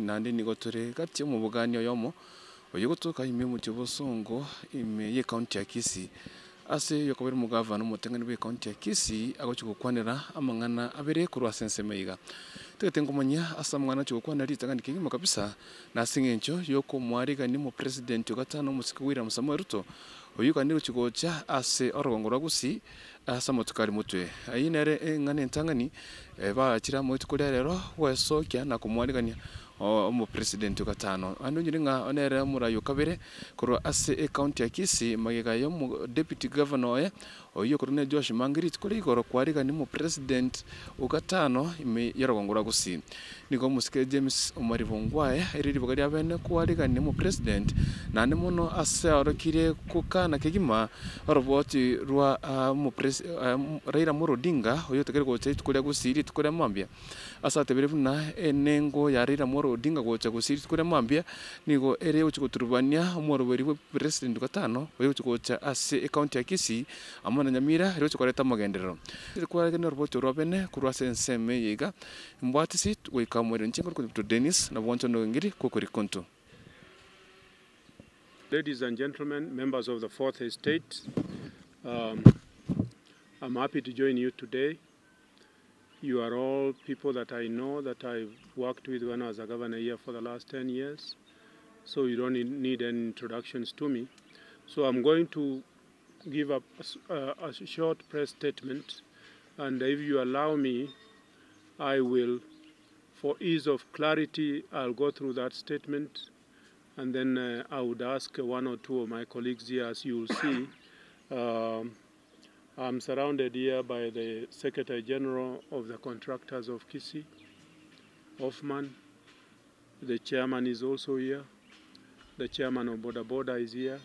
nandi nigotore gati mu buganio yomo oyogotoka ime mu kibosongo ime ye county ya Kisii ase yokobera mu governor mutengani be county ya Kisii agochukwanira amangana abere kurwa sense meiga tegengomanya asa mwana chukwana ritangani kingima kabisa na singencho yoko mwariga ni mu president yogatano musikawira Samuel Ruto oyuka ndiro chikocha ase orogongora gusi asa motukari mutwe ayinere ngane ntangani ba mu tukure rero wesokya na kumwarigania mu president yogatano ando nyiringa onere murayo kabere kurwa ase county ya Kisii magega yo mu deputy governor oyo kurune Josh Mangiri tukore igoro kwariga ni mu president yogatano ime yarogongora gusi niko musike James Ongwae iriri bugari abene kwariga ni mu president nane muno ase orokire kukana kegima oroboti rwa mu Raila Odinga oyo tekere gocha tukore gusiri tukore mambia asa tebirefuna enengo ya Raila Odinga gocha gusiri tukore mambia nigo ere uchikuturubania umoroberi we president gatano oyo uchikocha ase county ya Kisii amana nyamira ero uchikoreta magenderero kwa gene roboti robene kurwa senseme yiga mbwatisi wekamwere nchengo ku Dennis na bwancho ngiri kokori konto. Ladies and gentlemen, members of the Fourth Estate, I'm happy to join you today. You are all people that I know, that I've worked with when I was a governor here for the last 10 years. So you don't need any introductions to me. So I'm going to give a short press statement. And if you allow me, I will, for ease of clarity, I'll go through that statement. And then I would ask one or two of my colleagues here, as you will see. I'm surrounded here by the Secretary General of the Contractors of Kisii, Hoffman. The Chairman is also here. The Chairman of Boda Boda is here.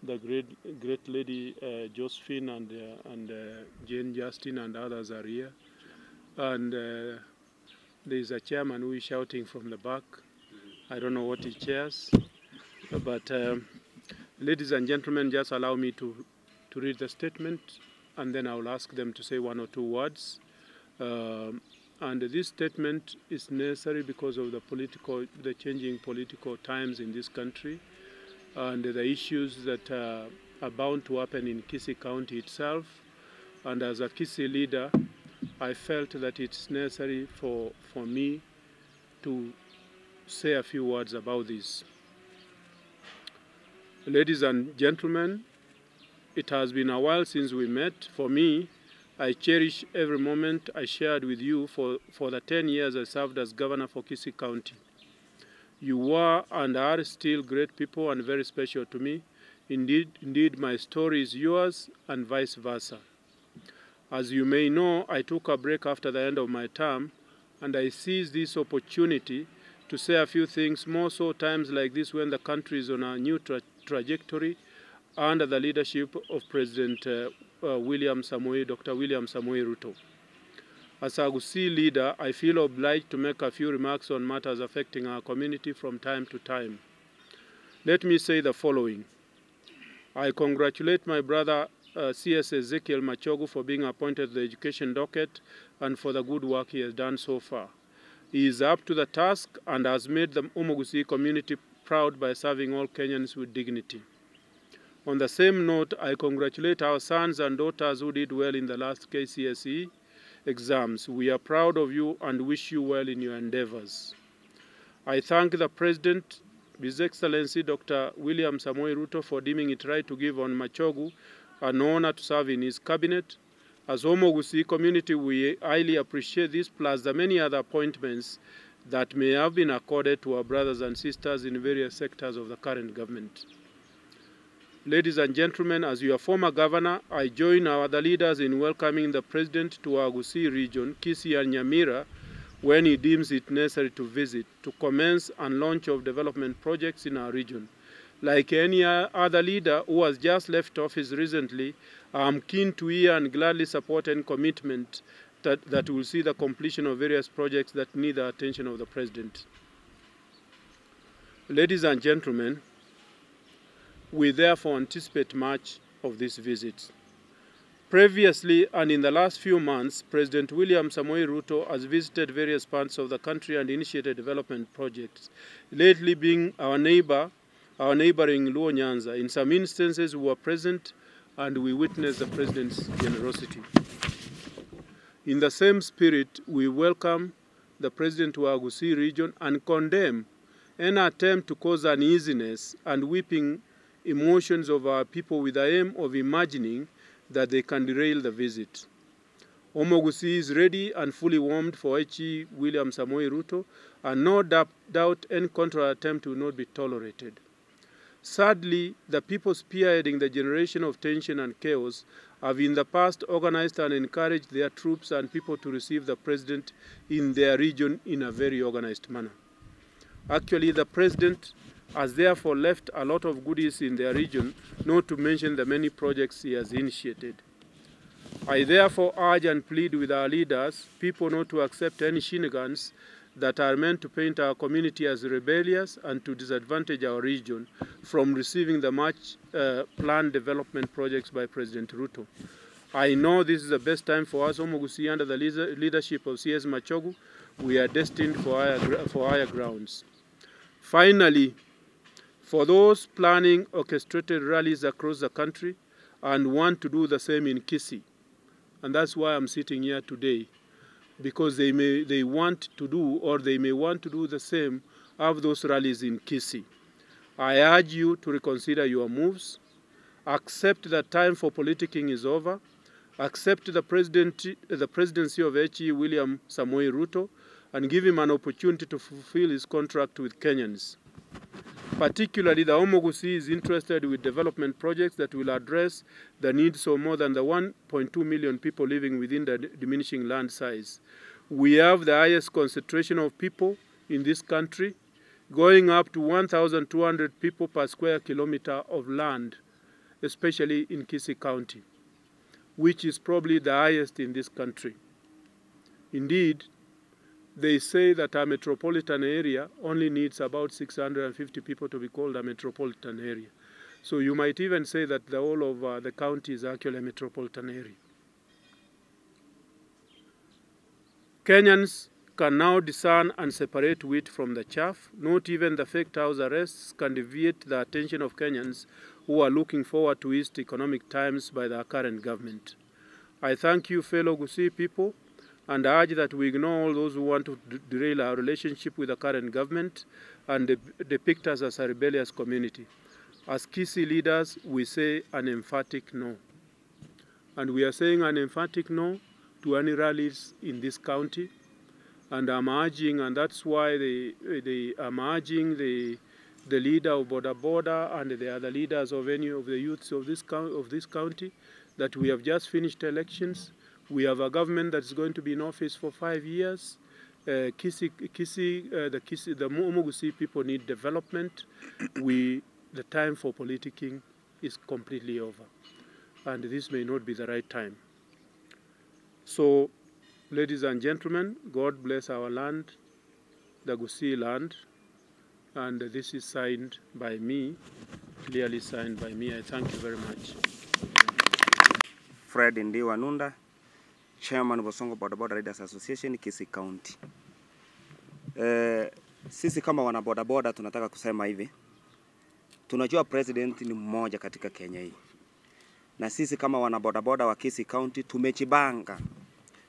The great lady Josephine and Jane Justin and others are here. And there is a chairman who is shouting from the back. I don't know what he chairs. But ladies and gentlemen, just allow me to read the statement, and then I will ask them to say one or two words. And this statement is necessary because of the changing political times in this country, and the issues that are bound to happen in Kisii County itself. And as a Kisii leader, I felt that it's necessary for me to say a few words about this. Ladies and gentlemen, it has been a while since we met. For me, I cherish every moment I shared with you for the 10 years I served as governor for Kisii County. You were and are still great people and very special to me. Indeed, my story is yours and vice versa. As you may know, I took a break after the end of my term, and I seized this opportunity to say a few things, more so times like this when the country is on a new trajectory under the leadership of President Dr. William Samoei Ruto. As a Kisii leader, I feel obliged to make a few remarks on matters affecting our community from time to time. Let me say the following. I congratulate my brother CS Ezekiel Machogu for being appointed to the education docket and for the good work he has done so far. He is up to the task and has made the Kisii community proud by serving all Kenyans with dignity. On the same note, I congratulate our sons and daughters who did well in the last KCSE exams. We are proud of you and wish you well in your endeavors. I thank the President, His Excellency Dr. William Samoei Ruto, for deeming it right to give on Machogu an honor to serve in his cabinet. As Kisii community, we highly appreciate this, plus the many other appointments that may have been accorded to our brothers and sisters in various sectors of the current government. Ladies and gentlemen, as your former governor, I join our other leaders in welcoming the President to our Kisii region, Kisii and Nyamira, when he deems it necessary to visit, to commence and launch of development projects in our region. Like any other leader who has just left office recently, I am keen to hear and gladly support any commitment that will see the completion of various projects that need the attention of the President. Ladies and gentlemen, we therefore anticipate much of this visit. Previously and in the last few months, President William Samoei Ruto has visited various parts of the country and initiated development projects, lately being our neighboring Luo Nyanza. In some instances, we were present and we witnessed the President's generosity. In the same spirit, we welcome the President to our Kisii region and condemn any attempt to cause uneasiness and weeping emotions of our people with the aim of imagining that they can derail the visit. Kisii is ready and fully warmed for HE William Samoei Ruto, and no doubt any counter attempt will not be tolerated. Sadly, the people spearheading the generation of tension and chaos have in the past organized and encouraged their troops and people to receive the President in their region in a very organized manner. Actually, the President has therefore left a lot of goodies in their region, not to mention the many projects he has initiated. I therefore urge and plead with our leaders, people not to accept any shenanigans that are meant to paint our community as rebellious and to disadvantage our region from receiving the much planned development projects by President Ruto. I know this is the best time for us, Kisii, under the leadership of CS Machogu. We are destined for higher grounds. Finally, for those planning orchestrated rallies across the country and want to do the same in Kisii, and that's why I'm sitting here today, because they may want to do the same, have those rallies in Kisii. I urge you to reconsider your moves, accept that time for politicking is over, accept the presidency of HE William Samoei Ruto, and give him an opportunity to fulfill his contract with Kenyans. Particularly, the Kisii is interested with development projects that will address the needs of more than the 1.2 million people living within the diminishing land size. We have the highest concentration of people in this country, going up to 1,200 people per square kilometer of land, especially in Kisii County, which is probably the highest in this country. Indeed, they say that a metropolitan area only needs about 650 people to be called a metropolitan area. So you might even say that the whole of the county is actually a metropolitan area. Kenyans can now discern and separate wheat from the chaff. Not even the fake house arrests can deviate the attention of Kenyans who are looking forward to eased economic times by the current government. I thank you, fellow Kisii people, and I urge that we ignore all those who want to derail our relationship with the current government and depict us as a rebellious community. As Kisii leaders, we say an emphatic no. And we are saying an emphatic no to any rallies in this county. And I'm urging, and that's why I'm urging the leader of Boda Boda and the other leaders of any of the youths of this county, that we have just finished elections. We have a government that's going to be in office for 5 years. The Kisii people need development. The time for politicking is completely over. And this may not be the right time. So, ladies and gentlemen, God bless our land, the Kisii land. And this is signed by me, clearly signed by me. I thank you very much. Fred Ndiwa Nunda, Chairman of Bosongo Boda Boda Riders Association, Kisii County. Sisi kama wana boda boda tunataka kusema hivi. Tunajua president ni mmoja katika Kenya hii. Na sisi kama wana boda boda wa Kisii County tumechibanga.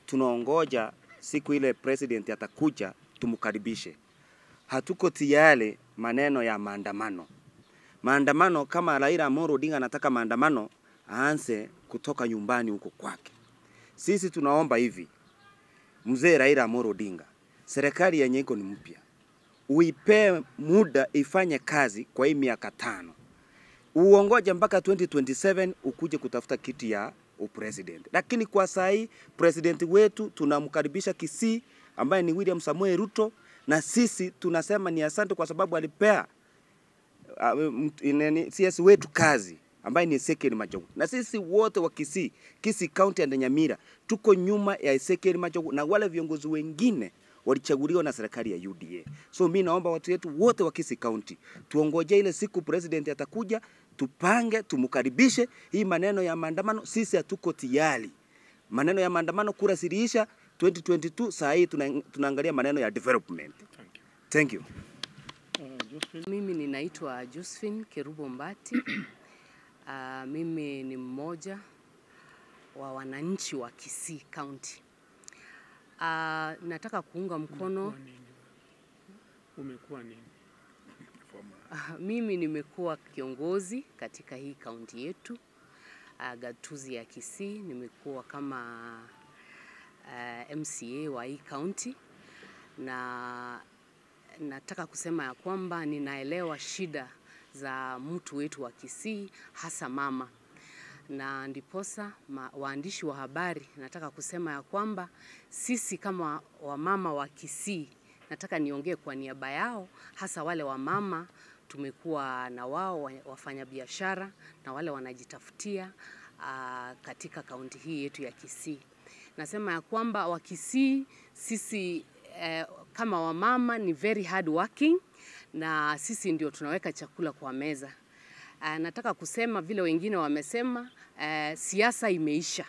Tunaongoja siku ile president atakuja tumukaribishe. Hatuko tiyale maneno ya maandamano. Maandamano kama Raila Amolo Odinga anataka maandamano, aanze kutoka nyumbani huko kwake. Sisi tunaomba hivi, mzee Raila Amolo Odinga, serikali yenye iko ni mpya, uipe muda ifanye kazi kwa hii miaka 5. Uongoje mpaka 2027 ukuje kutafuta kiti ya upresident. Lakini kwa saa hii president wetu tunamkaribisha Kisii ambaye ni William Samoei Ruto, na sisi tunasema ni asante kwa sababu alipea CS wetu kazi ambaye ni Ezekiel Machogu. Na sisi wote wa Kisii County and Nyamira tuko nyuma ya Ezekiel Machogu na wale viongozi wengine walichaguliwa na serikali ya UDA. So mimi naomba watu wetu wote wa Kisii County tuongoje ile siku president atakuja, tupange, tumkaribishe. Hii maneno ya maandamano sisi hatuko tayari. Maneno ya maandamano kura siliisha 2022, saa hii tunaangalia maneno ya development. Thank you. Mimi ninaitwa Josephine Kerubo Mbati. Mimi ni mmoja wa wananchi wa Kisii County. Nataka kuunga mkono. Umekuwa nini? Mimi nimekuwa kiongozi katika hii kaunti yetu, gatuzi ya Kisii. Nimekuwa kama MCA wa hii kaunti, na nataka kusema ya kwamba ninaelewa shida za mtu wetu wa Kisii, hasa mama. Na ndiposa waandishi wa habari nataka kusema ya kwamba sisi kama wamama wa Kisii, nataka niongee kwa niaba yao, hasa wale wamama tumekuwa na wao wafanya biashara na wale wanajitafutia katika kaunti hii yetu ya Kisii. Nasema ya kwamba wa Kisii sisi kama wamama ni very hard working, na sisi ndio tunaweka chakula kwa meza. Nataka kusema vile wengine wamesema, siasa imeisha.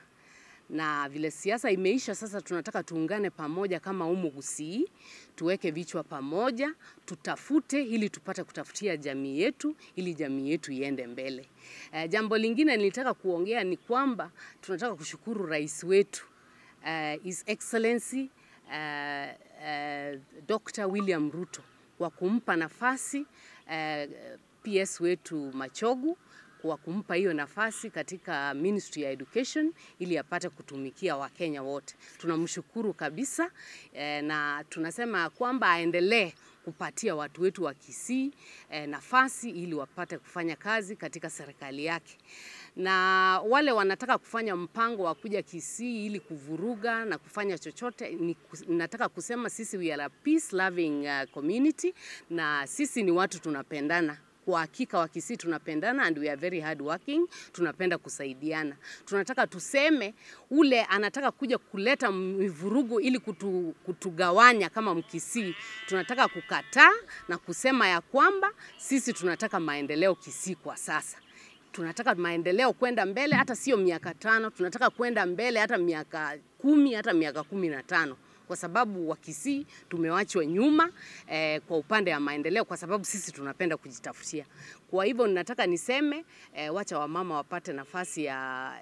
Na vile siasa imeisha, sasa tunataka tuungane pamoja kama Kisii, tuweke vichwa pamoja, tutafute ili tupate kutafutia jamii yetu, ili jamii yetu iende mbele. Jambo lingine nilitaka kuongea ni kwamba tunataka kushukuru rais wetu, His Excellency Dr. William Ruto, kwa kumpa nafasi PS wetu Machogu, kwa kumpa hiyo nafasi katika Ministry ya Education ili apate kutumikia Wakenya wote. Tunamshukuru kabisa, na tunasema kwamba aendelee kupatia watu wetu wa Kisii nafasi ili wapate kufanya kazi katika serikali yake. Na wale wanataka kufanya mpango wa kuja Kisii ili kuvuruga na kufanya chochote, nataka kusema sisi we are a peace loving community, na sisi ni watu tunapendana. Kwa hakika wa Kisii tunapendana, and we are very hard working, tunapenda kusaidiana. Tunataka tuseme ule anataka kuja kuleta mivurugu ili kutugawanya kama Mkisii, tunataka kukataa na kusema ya kwamba sisi tunataka maendeleo Kisii kwa sasa. Tunataka maendeleo kwenda mbele, hata sio miaka 5, tunataka kwenda mbele hata miaka 10, hata miaka 15. Kwa sababu wa Kisii tumewachwa nyuma kwa upande wa maendeleo, kwa sababu sisi tunapenda kujitafutia. Kwa hivyo nataka niseme wacha wamama wapate nafasi ya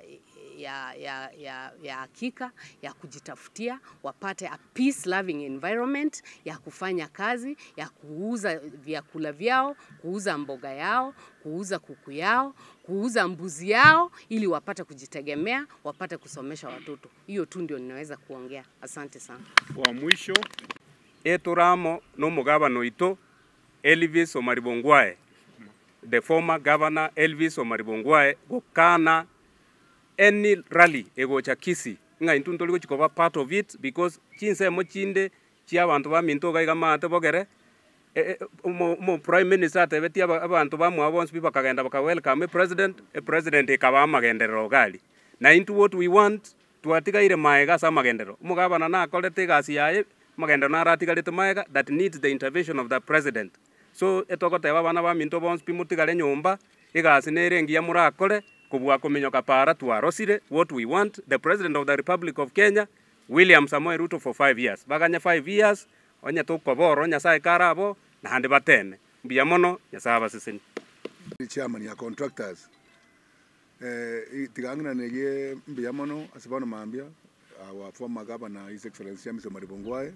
hakika ya kujitafutia, wapate a peace loving environment ya kufanya kazi, ya kuuza vyakula vyao, kuuza mboga yao, kuuza kuku yao, kuuza mbuzi yao, ili wapate kujitegemea, wapate kusomesha watoto. Hiyo tu ndio ninaweza kuongea. Asante sana. Wa mwisho, eturamo no mugabano ito Elvis Ongwae, the former governor Elvis Ongwae, gokana any rally egocha Kisii nga intuntoli go chikoba part of it, because chinse mo chinde chia abantu ba minto ga gamate bogere mo prime minister tebeti abantu ba mwabons biba kagenda baka welcome president ekaba magendero gali na into what we want tuatika ile maega sa magendero mugabana na akolete gasi yae magendero na ratigalete maega that needs the intervention of the president. So etokote bana ba minto bons pimutigale nyomba igasi nerengia murakole kubwa kumenyoka para tuarosire what we want the president of the Republic of Kenya William Samoei Ruto for 5 years baganya 5 years onya tokoboro nya sai karabo na hande batene mbiamono nya saba sisini chairman ya contractors tigangna nege mbiamono asibano mambia our former governor His Excellency James Ongwae.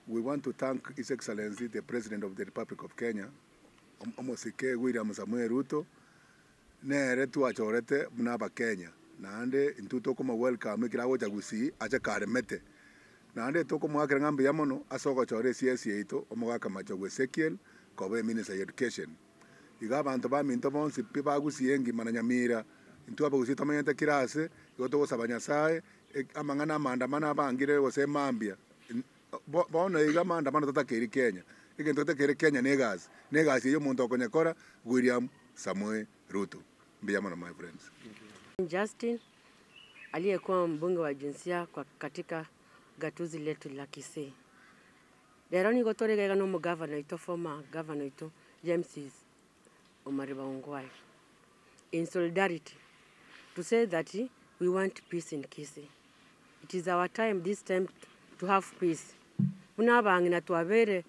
We want to thank His Excellency the President of the Republic of Kenya Omosike William Samoei Ruto nere tuachorete mnaba Kenya nande intuto koma welcome kirago cha Kisii acha karemete nande toko mwakira ngambe yamono asoko chore CSA ito omogaka Machogu Ezekiel kobe Minister of Education igaba bantu ba minto bonsi piba Kisii engi mananyamira intu aba Kisii tamanyete kirase yoto gosabanya sae amangana maandamano abangire gose mambia bono iga maandamano tatakeri Kenya igento tatakeri Kenya negasi yo muntu okonyekora William Samoei Ruto. Mbiamono my friends. Justin aliyekuwa mbunge wa jinsia katika gatuzi letu la Kisii. Lero ni gotorega no governor ito former governor ito James Ongwae in solidarity to say that we want peace in Kisii. It is our time this time to have peace. Munabangina tuavere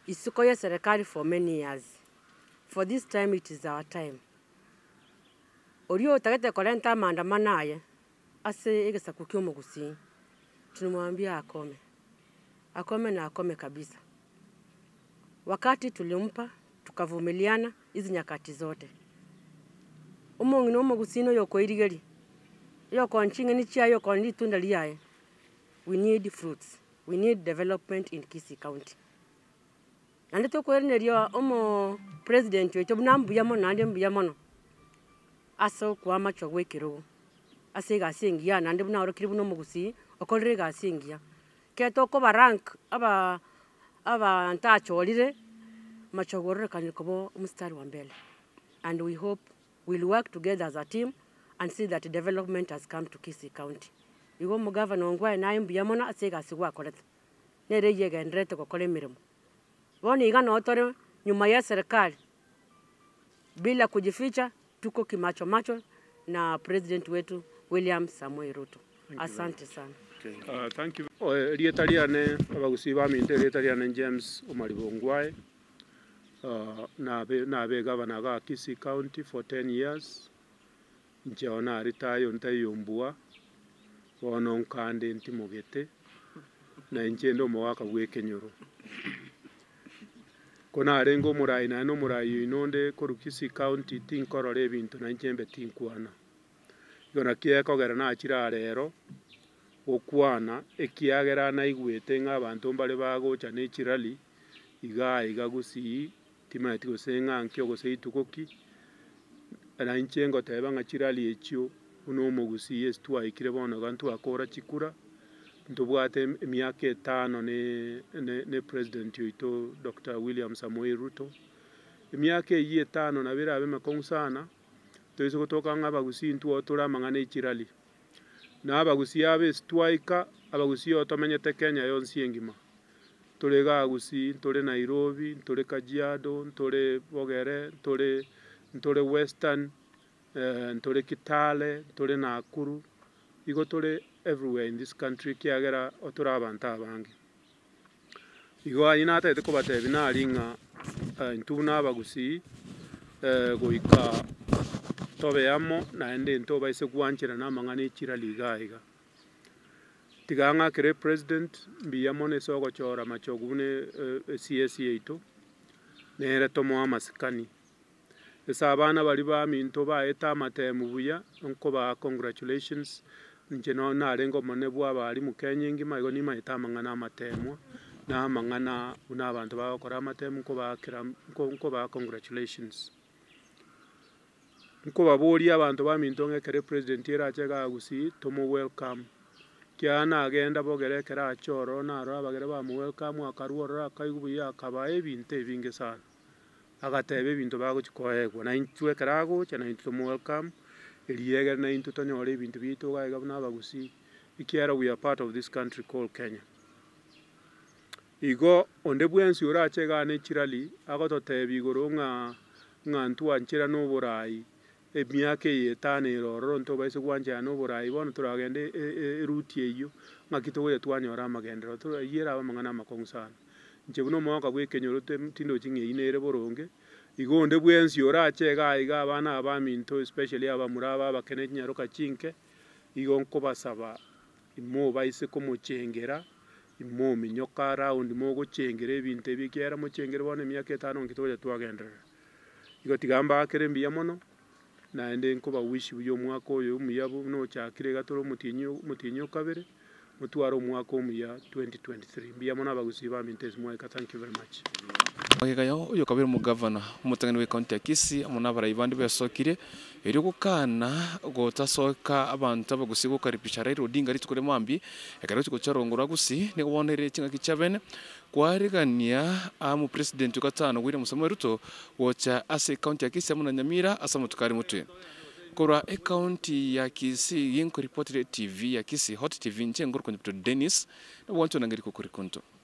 isuko ya serikali for many years. For this time it is our time. Orio tagete kolenta maandamano aye ase egesa kukiomo Kisii. Tunamwambia akome. Akome na akome kabisa. Wakati tulimpa tukavumiliana hizi nyakati zote. Umongi no Kisii yoko irigeri. Yoko nchinga ni chia yoko ndi tunda liaye. We need fruits. We need development in Kisii County. Nande to kwerenerio president wetu bunambuya mono nande mbuya mono. Aso kwa macho gwekiro. Ase gasingia nande buna orokiri buno Kisii okorere gasingia. Keto ko barank aba ntacholire macho gorere kanikobo mstari wa mbele. And we hope we'll work together as a team and see that development has come to Kisii County. Igo Governor Ongwae na mbuya mono ase gasigwa korete. Nere yega ndrete ko kole mirimo. Woni igana otore nyuma ya serikali bila kujificha, tuko kimacho macho na president wetu William Samoei Ruto. Asante sana. Thank you. Rietariane abagusi ba minte rietariane James Ongwae na be governor ga Kisii County for 10 years. Njona ritayo ntayombua wono nkande ntimugete na njendo mwaka gwekenyoro. Kona arengo murai na no murai inonde koru Kisii County tinkorore ebintu na njembe tinkwana. Yona kieko gera na achira rero okwana ekiagera na igwete ng'abantu mbale bagocha ne chirali iga Kisii timati gosenga nkyo gose itukoki na nchengo teba ng'achirali echio uno Kisii estwa ikire bono gantu akora chikura ntubwate miaka 5 ne president yoito Dr. William Samoei Ruto miaka 5 na birabe makonsana toizo kutoka ng'abagusi ntu otura mangane ichirali na abagusi abe stwaika abagusi otomenyete Kenya yonsi engima tole Kisii tole Nairobi tole Kajiado tole Bogere tole Western tole Kitale tole Nakuru igo tole everywhere in this country kiagera otura abantu abange igo ayina tete ko batebi na alinga ntuna abagusi goika tobe yamo na ende nto baise kuanchira na mangane chirali gaiga tiganga kere president mbiyamo ne sogo chora machogune CSE ito nere tomo amasikani esa abana bali ba minto ba eta matemu buya onko ba congratulations njeno na rengo monebwa bali mu Kenya ngima igo ni maita mangana matemu na mangana una abantu ba kora matemu ko ba kira ko ba congratulations nko babori abantu ba minto ngekere president era chega Kisii tomo welcome kiana agenda bogere kera choro na ro abagere ba mu welcome akaruora kaigubuya akabaye binte binge sana agatebe bintu bago chikoegwa na intwe karago chana tomo welcome eliega na into tonyore bintu bitu ga gabana Kisii ikiara we are part of this country called Kenya igo onde bwensi ora chega ne chirali agototebi igoro ngantu anchira no borai emiake yetane roro nto baise kwanja no borai bono turagende route eyo ngakito we twanyora magendero to yera abamangana makonsana nche buno mwaka gwekenyoro tindo chinge inere boronge igo onde bwensi ora chega iga abana abaminto especially abamuraba bakene nyaroka chinke igo nko basaba imo baise komuchengera imo minyoka round mo gochengera ebinte bikera mochengera bone miaka 5 ngito twagendera igo tigamba akere mbiya mono na ende nko ba wish byo mwaka oyo muyabu no chakire gatoro mutinyo kabere mutwaro mwaka omuya 2023 mbiya mono abagusi ba mintezi mwaka. Thank you very much. Gayo uyo kabiri mu governor umutangani we county ya Kisii amuna barayibandi besokire eri gukana gotasoka abantu abagusi gukaribisha Raila Odinga ritukure mwambi ekaro cyo cyarongora Kisii ni kubonere kinga kichabene kwarigania amu president ukatano William Samoei Ruto wocha ase county ya Kisii amuna Nyamira asa mutukari mutwe kora county ya Kisii yinko reported TV ya Kisii Hot TV nche ngoro kwenye Dennis na wancho nangeri ko kurikonto.